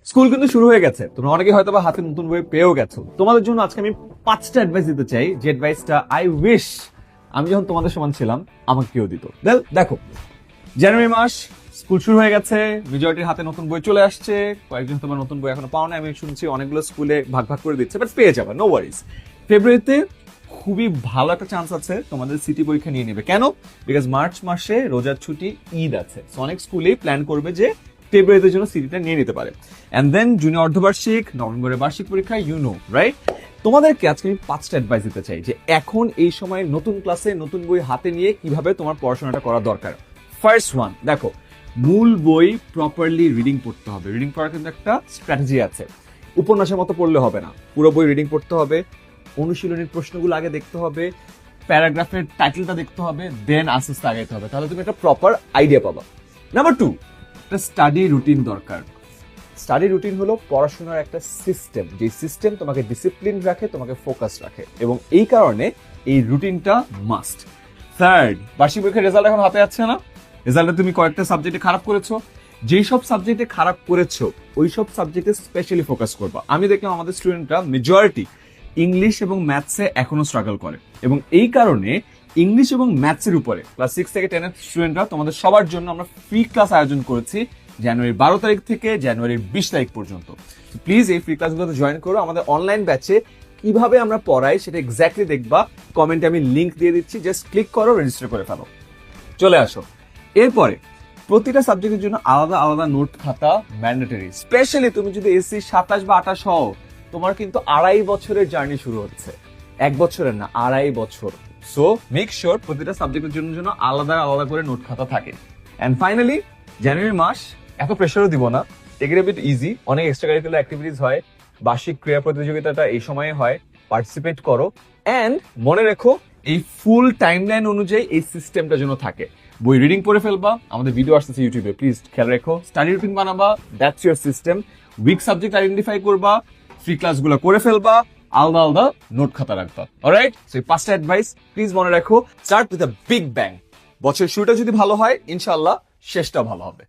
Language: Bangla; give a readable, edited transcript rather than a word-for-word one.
স্কুল কিন্তু শুরু হয়ে গেছে, তোমরা অনেকে হয়তো বা হাতে নতুন বই পেয়েও গেছো। তোমাদের জন্য আজকে আমি 5টা অ্যাডভাইস দিতে চাই, যে অ্যাডভাইসটা আই উইশ আমি যখন তোমাদের সমান ছিলাম আমাকে কেউ দিত। দেখো, জানুয়ারি মাস, স্কুল শুরু হয়ে গেছে, মেজরিটির হাতে নতুন বই চলে আসছে। কয়েকজন তোমার নতুন বই এখনো পাও না, আমি শুনছি অনেকগুলো স্কুলে ভাগ ভাগ করে দিচ্ছে, বাট পেয়ে যাবে, নো ওয়ারিজ। ফেব্রুয়ারিতে খুবই ভালো একটা চান্স আছে তোমাদের সিটি পরীক্ষা নিয়ে নেবে। কেন? বিকজ মার্চ মাসে রোজার ছুটি, ঈদ আছে, সো অনেক স্কুলেই প্ল্যান করবে যে ফেব্রুয়ারিতে জন্য সিটিটা নিয়ে নিতে পারে। অ্যান্ড দেন জুনিয়র অর্ধবার্ষিক, নভেম্বরের বার্ষিক পরীক্ষা, রাইট? তোমাদেরকে আজকে আমি 5টা অ্যাডভাইস দিতে চাই যে এখন এই সময় নতুন ক্লাসে নতুন বই হাতে নিয়ে কিভাবে তোমার পড়াশোনাটা করা দরকার। ফার্স্ট ওয়ান, দেখো, মূল বই প্রপারলি রিডিং পড়তে হবে। রিডিং পড়ার কিন্তু একটা স্ট্র্যাটেজি আছে। উপন্যাসের মতো পড়লে হবে না, পুরো বই রিডিং পড়তে হবে। অনুশীলনীর প্রশ্নগুলো আগে দেখতে হবে, প্যারাগ্রাফের টাইটেলটা দেখতে হবে, দেন আস্তে আস্তে আগাইতে হবে, তাহলে তুমি একটা প্রপার আইডিয়া পাবা। নাম্বার 2, একটা স্টাডি রুটিন দরকার। স্টাডি রুটিন হলো পড়াশোনার একটা সিস্টেম, যে সিস্টেম তোমাকে ডিসিপ্লিন রাখে, তোমাকে ফোকাস রাখে, এবং এই কারণে এই রুটিনটা মাস্ট। থার্ড, বার্ষিক পরীক্ষার রেজাল্ট এখন হাতে আছে না? রেজাল্টে তুমি কয়েকটা সাবজেক্টে খারাপ করেছো, যেই সব সাবজেক্টে খারাপ করেছো ওই সব সাবজেক্টে স্পেশালি ফোকাস করবা। আমি দেখলাম আমাদের স্টুডেন্টরা মেজরিটি ইংলিশ এবং ম্যাথসে এখনো স্ট্রাগল করে, এবং এই কারণে ইংলিশ এবং ম্যাথসের উপরে ক্লাস 6 থেকে 10 এর স্টুডেন্টরা তোমাদের সবার জন্য আমরা ফ্রি ক্লাস আয়োজন করেছি জানুয়ারির 12 তারিখ থেকে জানুয়ারির 20 তারিখ পর্যন্ত। প্লিজ এই ফ্রি ক্লাসগুলোতে জয়েন করো। আমাদের অনলাইন ব্যাচে কিভাবে আমরা পড়াই সেটা এক্স্যাক্টলি দেখবা, কমেন্টে আমি লিংক দিয়ে দিচ্ছি, জাস্ট ক্লিক করো, রেজিস্টার করে ফেলো, চলে আসো। এরপরে প্রতিটা সাবজেক্টের জন্য আলাদা আলাদা নোট খাতা ম্যান্ডেটরি। স্পেশালি তুমি যদি এসসি 27 বা 28 হও, তোমার কিন্তু 2.5 বছরের জার্নি শুরু হচ্ছে, 1 বছরের না, 2.5 বছর। সো মেক শিওর প্রতিটা সাবজেক্টের জন্য আলাদা আলাদা করে নোট খাতা থাকে। এন্ড ফাইনালি, জানুয়ারি মাস, এত প্রেশারও দিব না, take it a bit easy. অনেক এক্সট্রা কারিকুলার অ্যাক্টিভিটিস হয়, বার্ষিক ক্রীড়া প্রতিযোগিতাটা এই সময়ে হয়, পার্টিসিপেট করো। এন্ড মনে রেখো, এই ফুল টাইমলাইন অনুযায়ী এই সিস্টেমটা যেন থাকে। বই রিডিং পড়ে ফেলবা, আমাদের ভিডিও আসতেছে ইউটিউবে, প্লিজ খেয়াল রেখো। স্টাডি রুটিন বানাবা, that's your system. Weak subject identify করবা, ফ্রি ক্লাসগুলো করে ফেলবা, আলাদা আলাদা নোট খাতা রাখবা। অলরাইট, সো এই 5টা অ্যাডভাইস প্লিজ মনে রাখো। Start with a big bang. বছরের শুরুটা যদি ভালো হয়, ইনশাআল্লাহ শেষটা ভালো হবে।